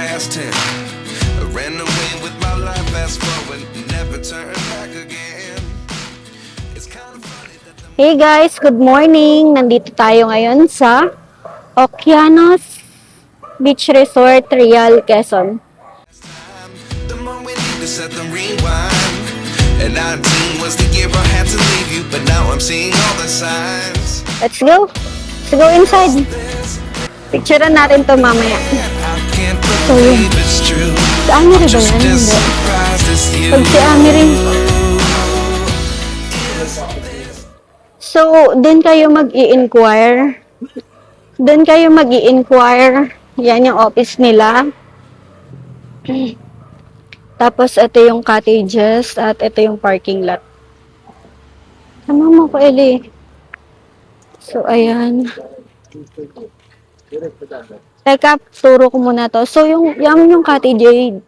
past 10. I ran away with my life, fast forward, never turn back again. It's kind of funny that the Hey guys, good morning! Nandito tayo ngayon sa Okeanos Beach Resort, Real, Quezon. time, the more we need to set the rewind. And 19 was the year I had to leave you, but now I'm seeing all the signs. Let's go! Let's go inside! This Picturean natin to mamaya. I can't So yun, believe it's true. si Amiri ba Just yan? as Hindi. surprised as you. Pag si Amiri. So, doon kayo mag-i-inquire. Doon kayo mag-i-inquire. Yan yung office nila. Tapos, ito yung cottages at ito yung parking lot. Tama mo ko, Eli. So, ayan. Teka, turo ko muna to. So, yung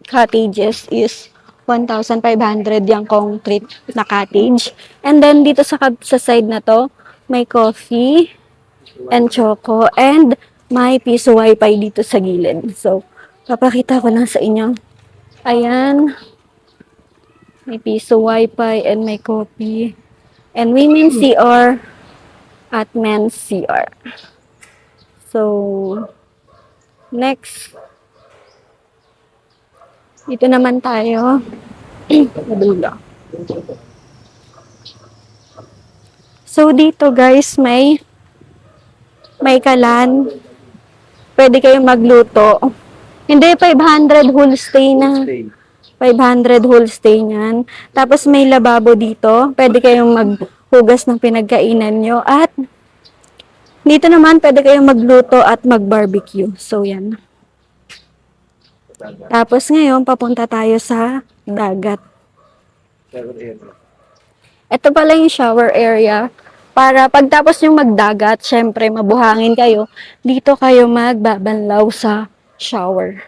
cottages is 1,500 yung concrete na cottage. And then, dito sa side na to, may coffee and choco and may piso wifi dito sa gilid. So, papakita ko lang sa inyo. Ayan. May piso wifi and may coffee. And women's CR at men's CR. So, next. Dito naman tayo. Madula. So, dito guys, may kalan. Pwede kayong magluto. Hindi, 500 whole stay na. 500 whole stay niyan. Tapos may lababo dito. Pwede kayong maghugas ng pinagkainan nyo. At dito naman, pwede kayong magluto at mag-barbecue. So, yan. Tapos ngayon, papunta tayo sa dagat. Ito pala yung shower area. Para pagtapos yung magdagat, syempre mabuhangin kayo, dito kayo magbabanlaw sa shower.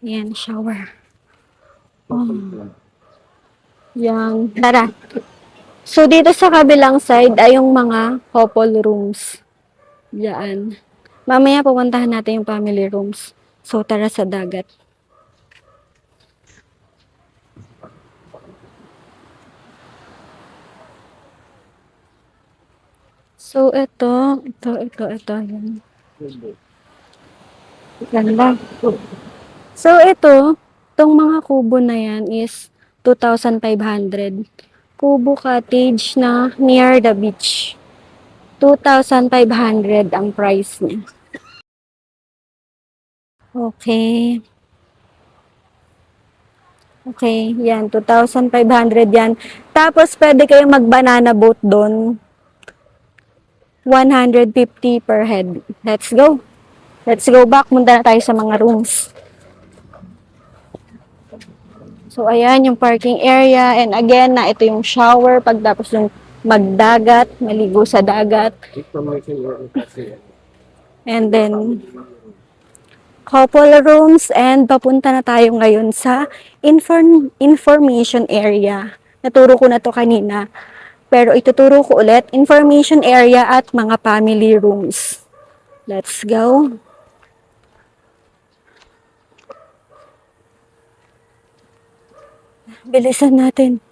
Yan, shower. Oh. Yan. Tara. So, dito sa kabilang side ay yung mga couple rooms. Yan. Mamaya pupuntahan natin yung family rooms. So, tara sa dagat. So, ito. Yan. Ganda. So, itong mga kubo na yan is 2,500. Kubo cottage na near the beach. 2,500 ang price niya. Okay. Okay, yan. 2,500 yan. Tapos, pwede kayong mag-banana boat doon. 150 per head. Let's go. Let's go back. Munta na tayo sa mga rooms. So, ayan yung parking area. And again, na ito yung shower. Pagtapos yung magdagat, maligo sa dagat. And then, couple rooms. And papunta na tayo ngayon sa information area. Naturo ko na to kanina. Pero ituturo ko ulit, information area at mga family rooms. Let's go. Bilisan natin.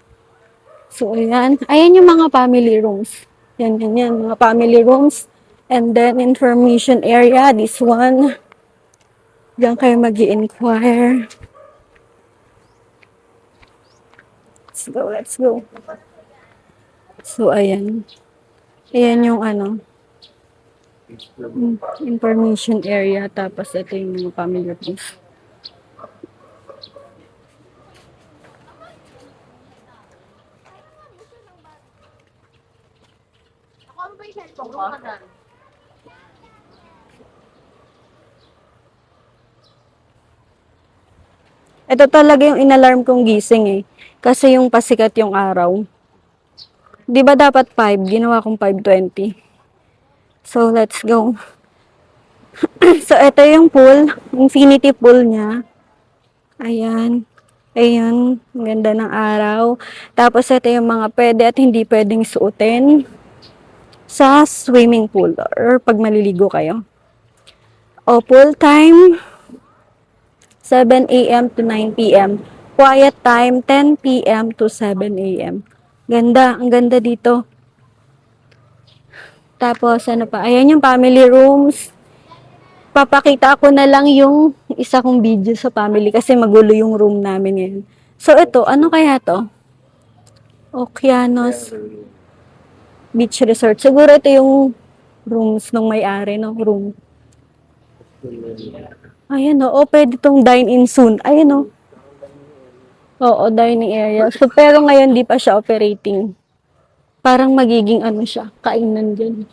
So, ayan. Ayan yung mga family rooms. Yan. Mga family rooms. And then, information area. This one. Diyan kayo mag-i-inquire. Let's go. So, ayan. Ayan yung information area. Tapos, ito yung mga family rooms. Ito talaga yung inalarm kong gising eh. Kasi yung pasikat yung araw. Di ba dapat 5? Ginawa kong 5:20. So, let's go. So, ito yung pool. Infinity pool niya. Ayan. Ayan. Ang ganda ng araw. Tapos, ito yung mga pwede at hindi pwedeng suotin sa swimming pool or pag maliligo kayo. O, pool time. 7 a.m. to 9 p.m. Quiet time, 10 p.m. to 7 a.m. Ganda, ang ganda dito. Tapos, ano pa? Ayan yung family rooms. Papakita ko na lang yung isa kong video sa family kasi magulo yung room namin ngayon. So, ito, ano kaya to? Okeanos Beach Resort. Siguro ito yung rooms nung may-ari, no? Room. Ayan, o. Pwede itong dine-in soon. Ayan, o. Oo, dining area. So, pero ngayon di pa siya operating. Parang magiging ano siya, kainan dyan.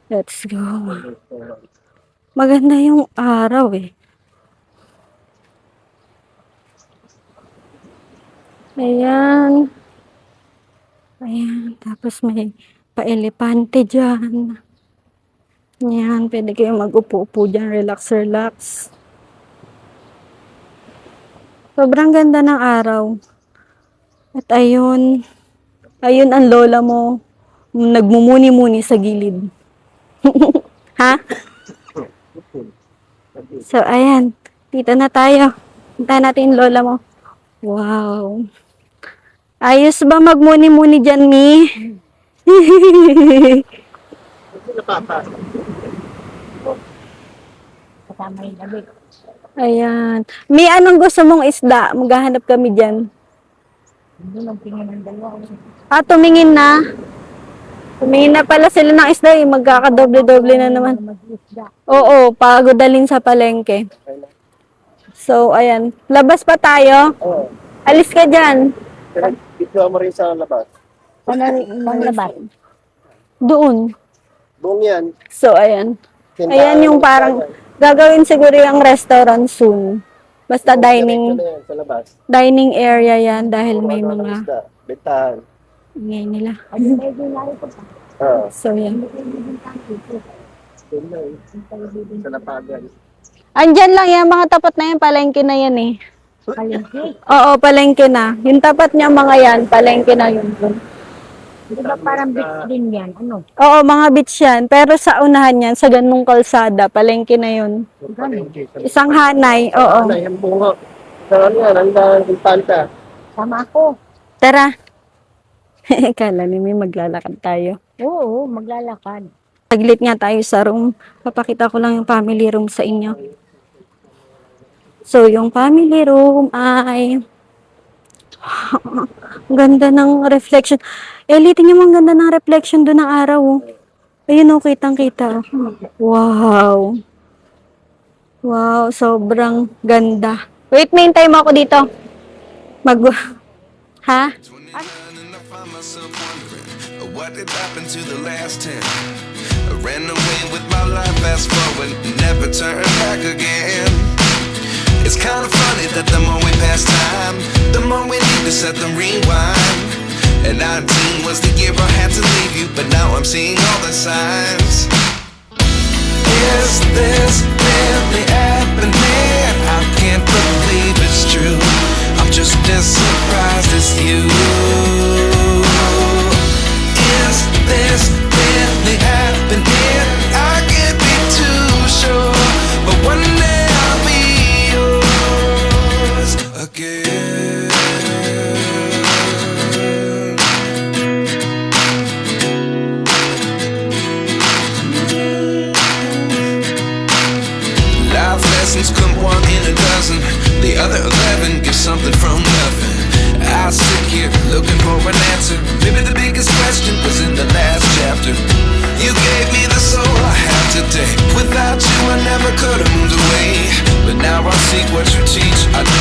Let's go. Maganda yung araw eh. Ayan. Ayan. Tapos may pa-elepante dyan. Ayan. Pwede kayo mag-upo-upo dyan. Relax, relax. Sobrang ganda ng araw. At ayun. Ayun ang lola mo. Nagmumuni-muni sa gilid. Ha? So, ayan. Dito na tayo. Punta natin yung lola mo. Wow. Ayos ba magmuni-muni dyan, Mi? Ayan. Mi, anong gusto mong isda? Maghahanap kami dyan. Ah, tumingin na. Tumingin na pala sila ng isda eh. Magkakadoble-doble na naman. Oo, pagod dalhin sa palengke. So, ayan. Labas pa tayo. Alis ka dyan. Dito mo rin sa labas. Pang labas? Doon. Buong yan. So, ayan. Tindahan Ayan yung parang, gagawin siguro yung restaurant soon. Basta dining, Diretso na yan, sa labas. dining area yan dahil may Ano ng mga, isda? Bentahan. ngayon nila. Ah, So, yan. doon na eh. Sa Lapagan. Andyan lang yan, mga tapat na yan, palengke na yan eh. Oo, palengke na. Yung tapat niya mga yan, palengke na yun. Di ba parang beach din yan? Ano? Oo, mga beach yan. Pero sa unahan yan, sa ganung kalsada, palengke na yun. Isang hanay, oo. Ano, yung bungo. Sa ano yan, ang panta. Sama ako. Tara. Kala ni May maglalakad tayo. Oo, maglalakad. Taglit nga tayo sa room. Papakita ko lang yung family room sa inyo. So, yung family room ay ang ganda ng reflection. Ellie, tingnan mo ang ganda ng reflection doon ng araw. Oh. Ayun oh, kitang-kita. Wow. Wow, sobrang ganda. Wait, maintay mo ako dito. Ha? 29 and I find myself wondering what did happen to the last 10. I ran away with my life, fast forward, never turn back again. It's kind of funny that the more we pass time, the more we need to set the rewind. And 19 was the year I had to leave you, but now I'm seeing all the signs. Is this really happening? I can't believe it's true. I'm just as surprised as you. Is this really happening? I can't be too sure, but one day I'll be yours again. Life lessons come one in a dozen. The other 11 give something from nothing. I sit here looking for an answer. Maybe the biggest question was in the last chapter. You gave me the soul I have today. Without you I never could have moved away. But now I seek what you teach. I do